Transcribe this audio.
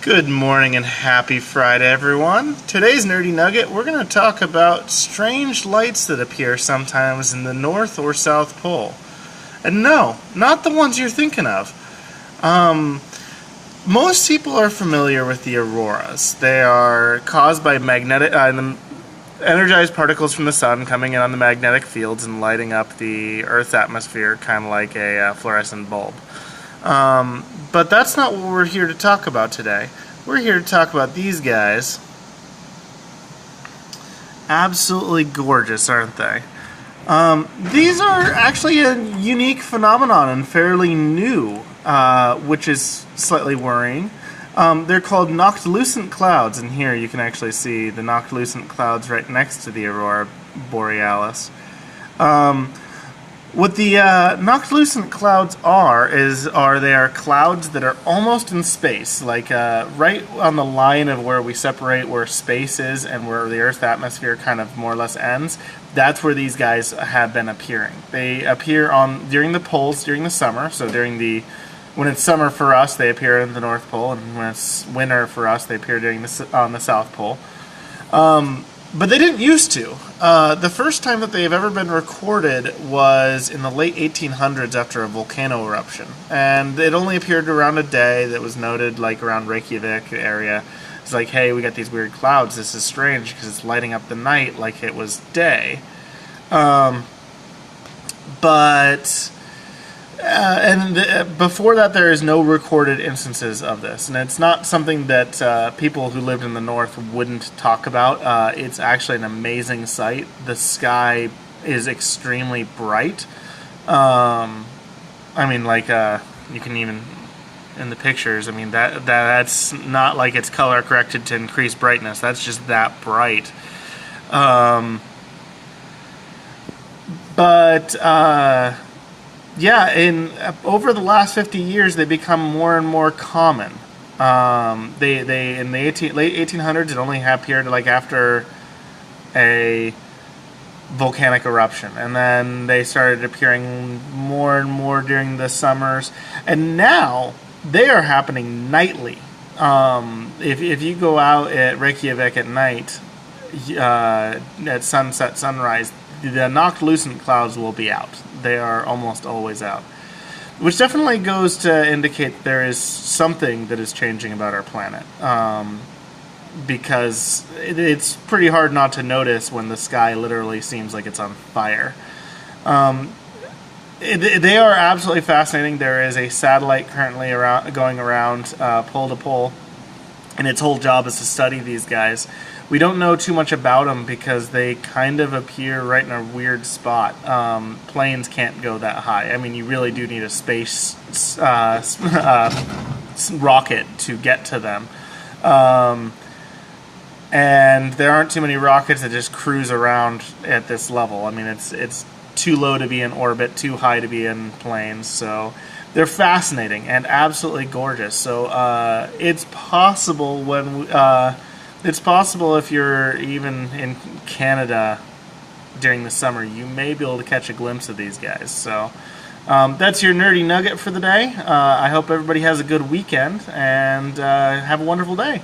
Good morning and happy Friday, everyone. Today's Nerdy Nugget, we're going to talk about strange lights that appear sometimes in the North or South Pole. And no, not the ones you're thinking of. Most people are familiar with the auroras. They are caused by energized particles from the sun coming in on the magnetic fields and lighting up the Earth's atmosphere, kind of like a fluorescent bulb. But that's not what we're here to talk about today. We're here to talk about these guys. Absolutely gorgeous, aren't they? These are actually a unique phenomenon and fairly new, which is slightly worrying. They're called noctilucent clouds, and here you can actually see the noctilucent clouds right next to the aurora borealis. What the noctilucent clouds are they are clouds that are almost in space, like right on the line of where we separate where space is and where the Earth's atmosphere kind of more or less ends. That's where these guys have been appearing. They appear during the poles during the summer. So when it's summer for us, they appear in the North Pole, and when it's winter for us, they appear on the South Pole. But they didn't used to. The first time that they've ever been recorded was in the late 1800s after a volcano eruption. And it only appeared around a day that was noted, like around Reykjavik area. It's like, hey, we got these weird clouds. This is strange because it's lighting up the night like it was day. Before that, there is no recorded instances of this, and it's not something that people who lived in the North wouldn't talk about. It's actually an amazing sight. The sky is extremely bright. You can even in the pictures. I mean that's not like it's color corrected to increase brightness. That's just that bright. Yeah, over the last 50 years, they become more and more common. They in the late 1800s, it only appeared like after a volcanic eruption, and then they started appearing more and more during the summers, and now they are happening nightly. If you go out at Reykjavik at night, at sunset, sunrise, the noctilucent clouds will be out. They are almost always out, which definitely goes to indicate there is something that is changing about our planet, because it's pretty hard not to notice when the sky literally seems like it's on fire. They are absolutely fascinating. There is a satellite currently going around pole to pole, and its whole job is to study these guys. We don't know too much about them because they kind of appear right in a weird spot. Planes can't go that high. I mean, you really do need a space rocket to get to them. And there aren't too many rockets that just cruise around at this level. I mean, it's too low to be in orbit, too high to be in planes. So they're fascinating and absolutely gorgeous. So it's possible it's possible if you're even in Canada during the summer, you may be able to catch a glimpse of these guys. So that's your Nerdy Nugget for the day. I hope everybody has a good weekend and have a wonderful day.